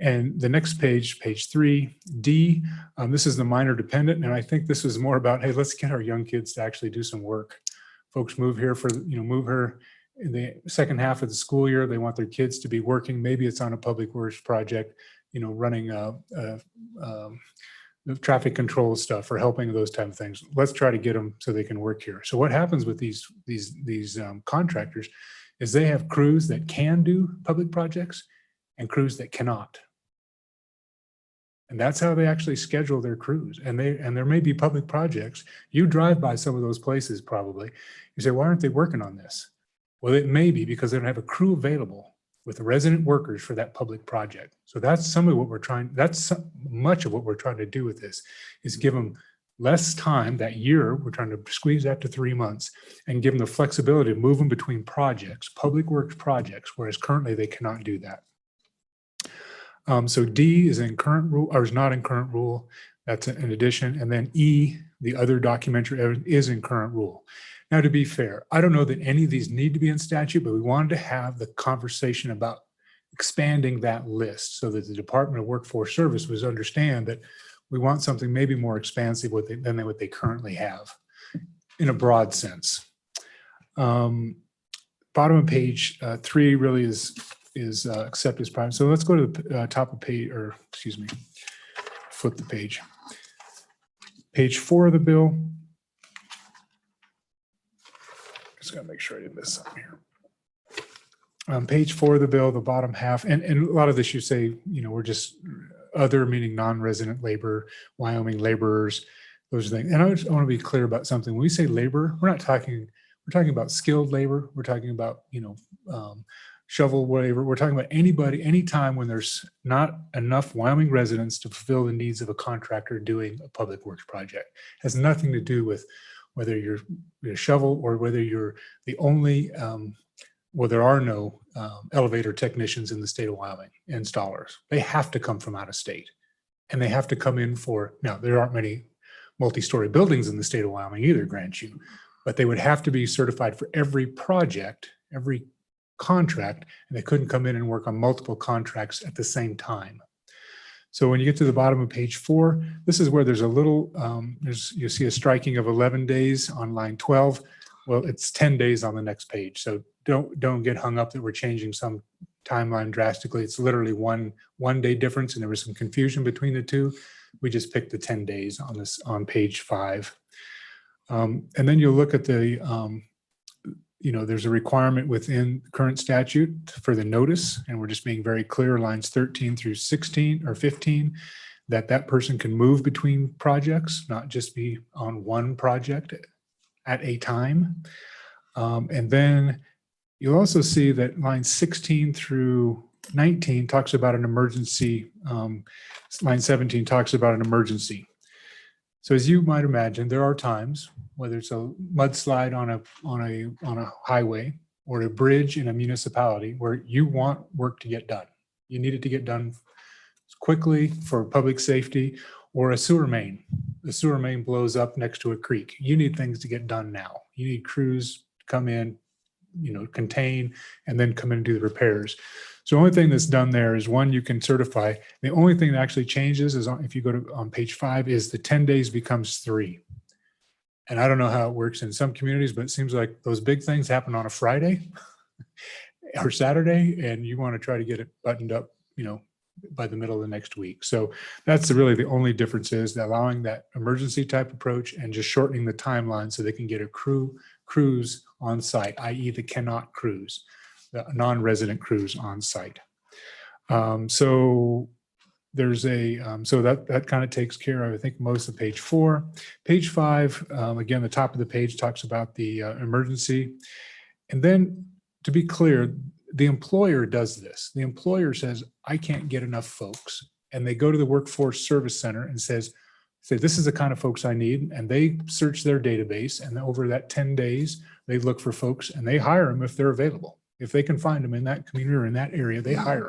And the next page, page 3, D, this is the minor dependent. And I think this is more about, hey, let's get our young kids to actually do some work. Folks move here move here in the second half of the school year. They want their kids to be working. Maybe it's on a public works project, running the traffic control stuff or helping those type of things. Let's try to get them so they can work here. So what happens with these contractors is they have crews that can do public projects and crews that cannot. And that's how they actually schedule their crews. And there may be public projects. You drive by some of those places probably. You say, why aren't they working on this? Well, it may be because they don't have a crew available with the resident workers for that public project. So that's much of what we're trying to do with this, is give them less time that year. We're trying to squeeze that to 3 months and give them the flexibility to move them between projects, public works projects, whereas currently they cannot do that. So D is in current rule, or is not in current rule. That's an addition. And then E, the other documentary evidence, is in current rule. Now, to be fair, I don't know that any of these need to be in statute, but we wanted to have the conversation about expanding that list so that the Department of Workforce Service would understand that we want something maybe more expansive than what they currently have in a broad sense. Bottom of page 3 really is accept as private. So let's go to the top of page, or excuse me, flip the page. Page 4 of the bill. Just gotta make sure I didn't miss something here. Page 4 of the bill, the bottom half, and a lot of this you say, we're just other, meaning non-resident labor, Wyoming laborers, those things. And I want to be clear about something. When we say labor, we're talking about skilled labor. We're talking about, shovel labor. We're talking about anybody, anytime when there's not enough Wyoming residents to fulfill the needs of a contractor doing a public works project. It has nothing to do with whether you're a shovel or whether you're the only, there are no elevator technicians in the state of Wyoming, installers. They have to come from out of state, and they have to come in now there aren't many multi-story buildings in the state of Wyoming either, grant you, but they would have to be certified for every project, every contract, and they couldn't come in and work on multiple contracts at the same time. So when you get to the bottom of page 4, this is where there's a little, you see a striking of 11 days on line 12. Well, it's 10 days on the next page. So don't get hung up that we're changing some timeline drastically. It's literally one day difference, and there was some confusion between the two. We just picked the 10 days on page 5. And then you'll look at the, there's a requirement within current statute for the notice, and we're just being very clear, lines 13 through 16 or 15. that that person can move between projects, not just be on one project at a time. And then you'll also see that line 16 through 19 talks about an emergency. Line 17 talks about an emergency. So as you might imagine, there are times, whether it's a mudslide on a highway or a bridge in a municipality, where you want work to get done. You need it to get done quickly for public safety, or a sewer main. The sewer main blows up next to a creek. You need things to get done now. You need crews to come in, contain, and then come in and do the repairs. So the only thing that's done there is, one, you can certify. The only thing that actually changes is if you go to on page 5 is the 10 days becomes 3. And I don't know how it works in some communities, but it seems like those big things happen on a Friday or Saturday, and you want to try to get it buttoned up, by the middle of the next week. So that's really the only difference, is allowing that emergency type approach and just shortening the timeline so they can get a crews on site, i.e. the cannot crews, the non-resident crews on site. So there's so that kind of takes care of, I think, most of page 4. Page 5, again, the top of the page talks about the emergency. And then, to be clear, the employer does this. The employer says, I can't get enough folks. And they go to the Workforce Service Center and say, this is the kind of folks I need. And they search their database. And over that 10 days, they look for folks and they hire them if they're available. If they can find them in that community or in that area, they hire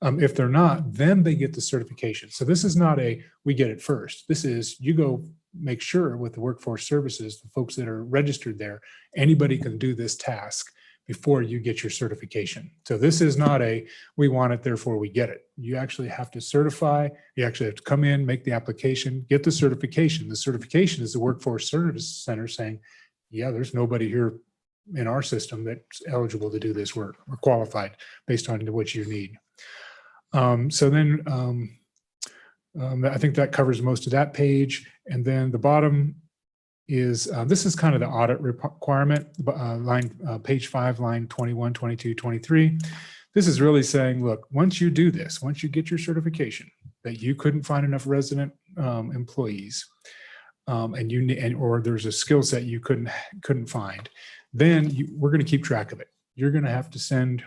them. If they're not, then they get the certification. So this is not we get it first. This is, you go make sure with the workforce services, the folks that are registered there, anybody can do this task before you get your certification. So this is not we want it, therefore we get it. You actually have to certify. You actually have to come in, make the application, get the certification. The certification is the Workforce Service Center saying, yeah, there's nobody here in our system that's eligible to do this work or qualified based on what you need. So then I think that covers most of that page. And then the bottom is, this is kind of the audit requirement, page 5, line 21, 22, 23. This is really saying, look, once you do this, once you get your certification, that you couldn't find enough resident employees, or there's a skill set you couldn't find, then we're going to keep track of it. You're going to have to send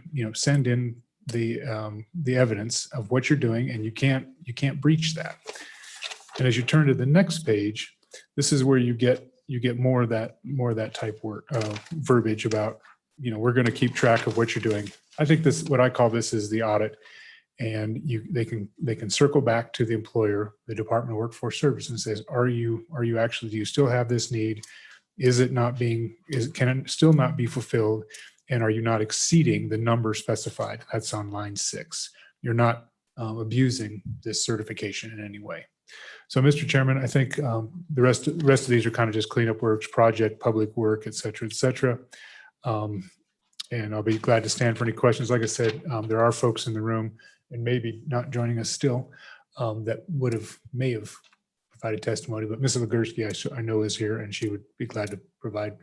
in the evidence of what you're doing, and you can't breach that. And as you turn to the next page, this is where you get more of that type work verbiage about, we're going to keep track of what you're doing. I think what I call this is the audit, and they can circle back to the employer, the Department of Workforce Services, and says, do you still have this need? Can it still not be fulfilled? And are you not exceeding the number specified? That's on line 6. You're not abusing this certification in any way. So, Mr. Chairman, I think the rest of these are kind of just cleanup works, project, public work, et cetera, et cetera. And I'll be glad to stand for any questions. Like I said, there are folks in the room and maybe not joining us still that may have provided testimony, but Ms. Legursky, I know is here, and she would be glad to provide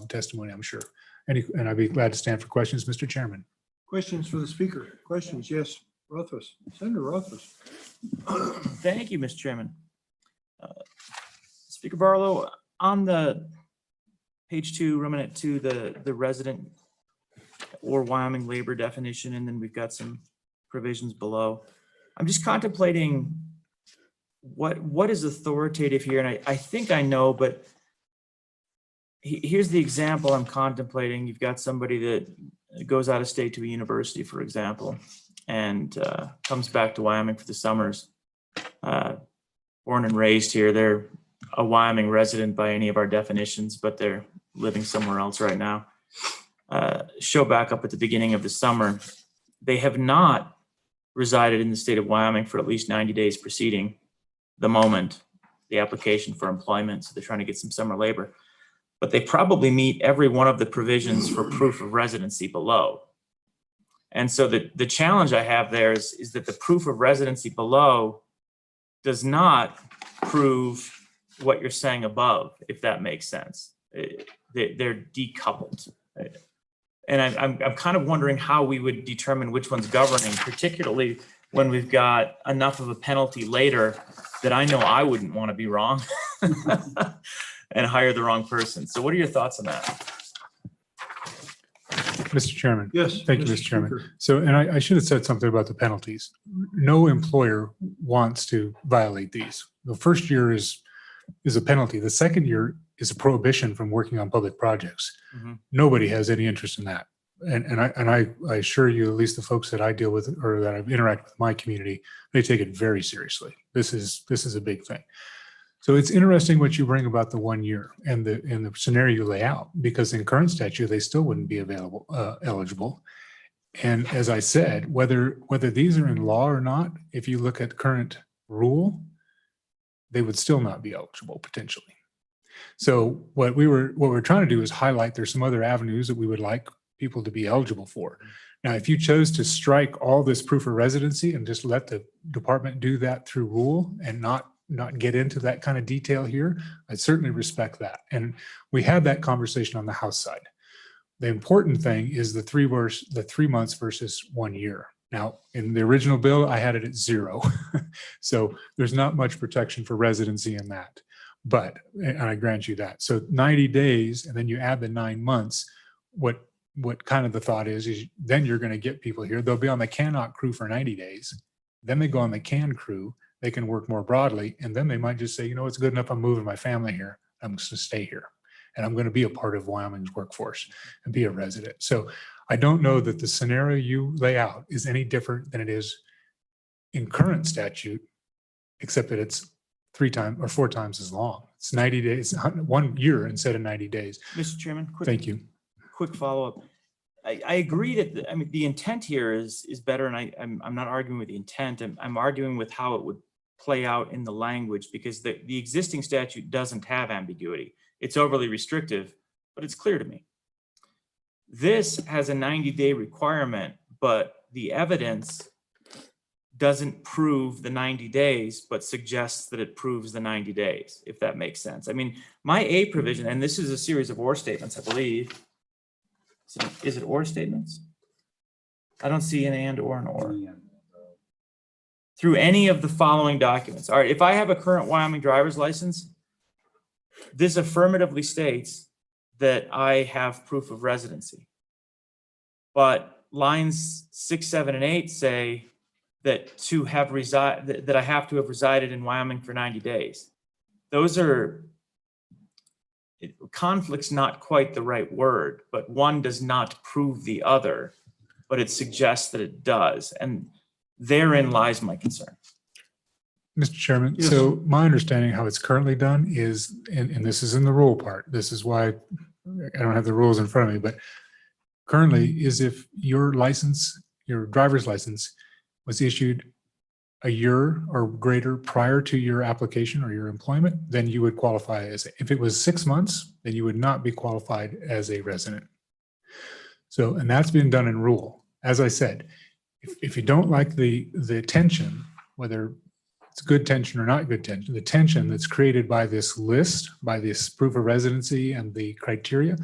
testimony, I'm sure. And I'd be glad to stand for questions, Mr. Chairman. Questions for the speaker? Questions? Yes, Rothfuss. Senator Rothfuss. Thank you, Mr. Chairman. Speaker Barlow, on the page 2, ruminant 2, the resident or Wyoming labor definition, and then we've got some provisions below. I'm just contemplating what is authoritative here, and I think I know, but here's the example I'm contemplating. You've got somebody that goes out of state to a university, for example, and comes back to Wyoming for the summers. Born and raised here, they're a Wyoming resident by any of our definitions, but they're living somewhere else right now. Show back up at the beginning of the summer. They have not resided in the state of Wyoming for at least 90 days preceding the moment, the application for employment. So they're trying to get some summer labor, but they probably meet every one of the provisions for proof of residency below. And so the challenge I have there is that the proof of residency below does not prove what you're saying above, if that makes sense. They're decoupled. And I'm kind of wondering how we would determine which one's governing, particularly when we've got enough of a penalty later that I know I wouldn't want to be wrong and hire the wrong person. So what are your thoughts on that? Mr. Chairman. Yes. Thank you, Mr. Chairman. So, and I should have said something about the penalties. No employer wants to violate these. The first year is a penalty. The second year is a prohibition from working on public projects. Mhm. Nobody has any interest in that. And I assure you, at least the folks that I deal with or that I've interacted with in my community, they take it very seriously. This is a big thing. So it's interesting what you bring about the 1 year and the scenario you lay out, because in current statute, they still wouldn't be eligible. And as I said, whether these are in law or not, if you look at current rule, they would still not be eligible potentially. So what we're trying to do is highlight there's some other avenues that we would like people to be eligible for. Now, if you chose to strike all this proof of residency and just let the department do that through rule and not get into that kind of detail here, I certainly respect that. And we had that conversation on the House side. The important thing is the 3 months versus 1 year. Now, in the original bill, I had it at 0. So there's not much protection for residency in that. But, and I grant you that. So 90 days, and then you add the 9 months, what kind of the thought is then you're going to get people here. They'll be on the cannot crew for 90 days. Then they go on the can crew. They can work more broadly. And then they might just say, you know, it's good enough. I'm moving my family here. I'm just going to stay here. And I'm going to be a part of Wyoming's workforce and be a resident. So I don't know that the scenario you lay out is any different than it is in current statute, except that it's 3 times or 4 times as long. It's 90 days, 1 year instead of 90 days. Mr. Chairman, Thank you. quick follow-up. I agree that, I mean, the intent here is better, and I'm not arguing with the intent. I'm arguing with how it would play out in the language, because the existing statute doesn't have ambiguity. It's overly restrictive, but it's clear to me. This has a 90-day requirement, but the evidence doesn't prove the 90 days, but suggests that it proves the 90 days, if that makes sense. I mean, my A provision, and this is a series of or statements, I believe. Is it or statements? I don't see an and or an or. Through any of the following documents. All right, if I have a current Wyoming driver's license, this affirmatively states that I have proof of residency. But lines 6, 7, and 8 say that that I have to have resided in Wyoming for 90 days. Those are conflict's not quite the right word, but one does not prove the other, but it suggests that it does. And therein lies my concern. Mr. Chairman, Yes. so my understanding how it's currently done is, and this is in the rule part, this is why I don't have the rules in front of me, but currently is if your license, your driver's license was issued a year or greater prior to your application or your employment, then you would qualify as, if it was 6 months, then you would not be qualified as a resident. So, and that's been done in rule. As I said, if you don't like the tension, whether it's good tension or not good tension, the tension that's created by this list, by this proof of residency and the criteria,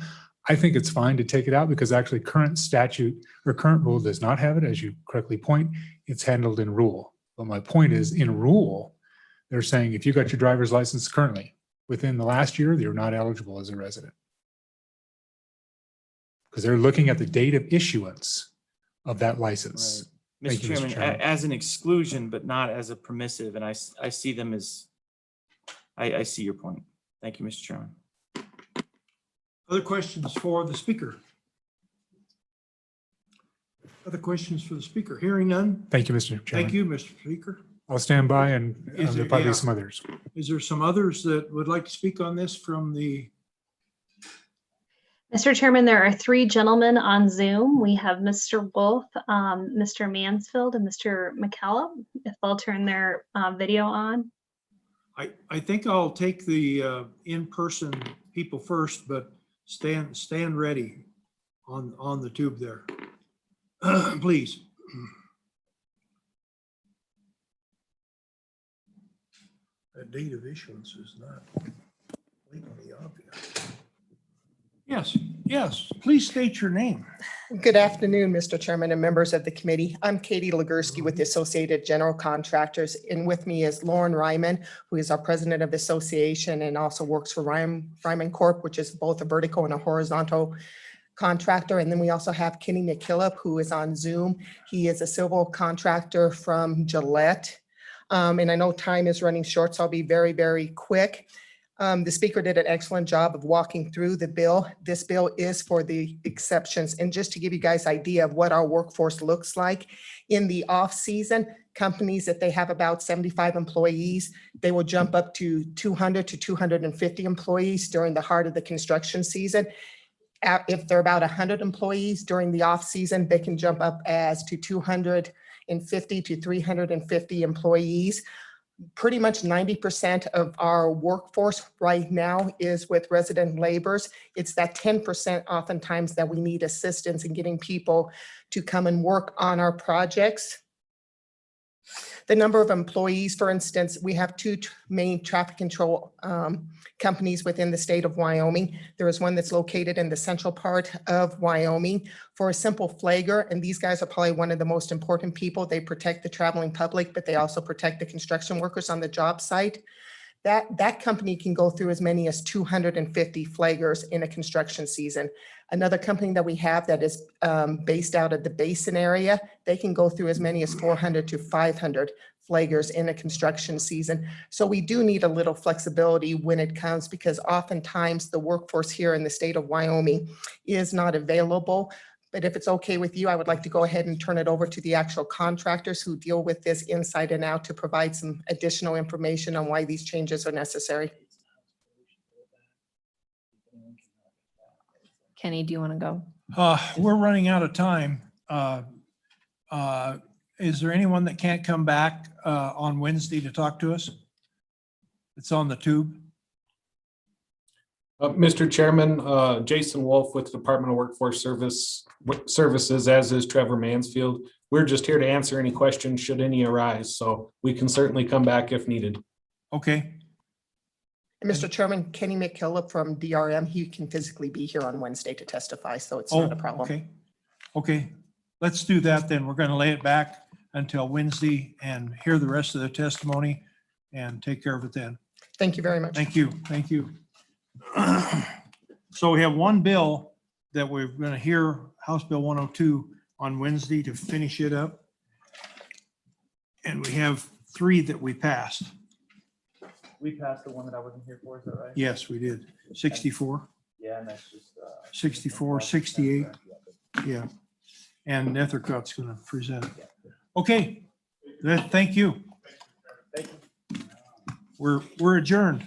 I think it's fine to take it out, because actually current statute or current rule does not have it, as you correctly point. It's handled in rule. But my point is, in rule, they're saying if you got your driver's license currently within the last year, you're not eligible as a resident. Because they're looking at the date of issuance of that license. Right. Thank Mr. you, Mr. Chairman, Chairman. as an exclusion, but not as a permissive, and I see them as, I see your point. Thank you, Mr. Chairman. Other questions for the speaker? Other questions for the speaker? Hearing none. Thank you, Mr. Chairman. Thank you, Mr. Speaker. I'll stand by, and Is there'll there- probably yeah. be some others. Is there some others that would like to speak on this from the, Mr. Chairman, there are 3 gentlemen on Zoom. We have Mr. Wolf, Mr. Mansfield, and Mr. McCallum. If they'll turn their video on. I think I'll take the in-person people first, but stand ready on the tube there. Please. The date of issuance is not blatantly obvious. Yes, please state your name. Good afternoon, Mr. Chairman and members of the committee. I'm Katie Legursky with the Associated General Contractors, and with me is Lauren Ryman, who is our president of the association and also works for Ryman Corp., which is both a vertical and a horizontal contractor. And then we also have Kenny McKillop, who is on Zoom. He is a civil contractor from Gillette. And I know time is running short, so I'll be very, very quick. The speaker did an excellent job of walking through the bill. This bill is for the exceptions. And just to give you guys idea of what our workforce looks like in the off season, companies that they have about 75 employees, they will jump up to 200 to 250 employees during the heart of the construction season. If they're about 100 employees during the off season, they can jump up as to 250 to 350 employees. Pretty much 90% of our workforce right now is with resident laborers. It's that 10% oftentimes that we need assistance in getting people to come and work on our projects. The number of employees, for instance, we have two main traffic control companies within the state of Wyoming. There is one that's located in the central part of Wyoming for a simple flagger, and these guys are probably one of the most important people. They protect the traveling public, but they also protect the construction workers on the job site. That company can go through as many as 250 flaggers in a construction season. Another company that we have that is based out of the Basin area, they can go through as many as 400 to 500 flaggers in a construction season. So we do need a little flexibility when it comes, because oftentimes the workforce here in the state of Wyoming is not available. But if it's okay with you, I would like to go ahead and turn it over to the actual contractors who deal with this inside and out to provide some additional information on why these changes are necessary. Kenny, do you want to go? We're running out of time. Is there anyone that can't come back on Wednesday to talk to us? It's on the tube. Mr. Chairman, Jason Wolf with the Department of Workforce Services, as is Trevor Mansfield. We're just here to answer any questions should any arise, so we can certainly come back if needed. Okay. And Mr. Chairman, Kenny McKillop from DRM, he can physically be here on Wednesday to testify, so it's not a problem. Okay. Okay. Let's do that then. We're going to lay it back until Wednesday and hear the rest of the testimony and take care of it then. Thank you very much. Thank you. Thank you. So we have one bill that we're going to hear, House Bill 102, on Wednesday to finish it up. And we have three that we passed. We passed the one that I wasn't here for, is that right? Yes, we did. 64, Yeah, and that's just. 64, 68. Yeah. And Nethercott's going to present. Okay. Thank you. We're adjourned.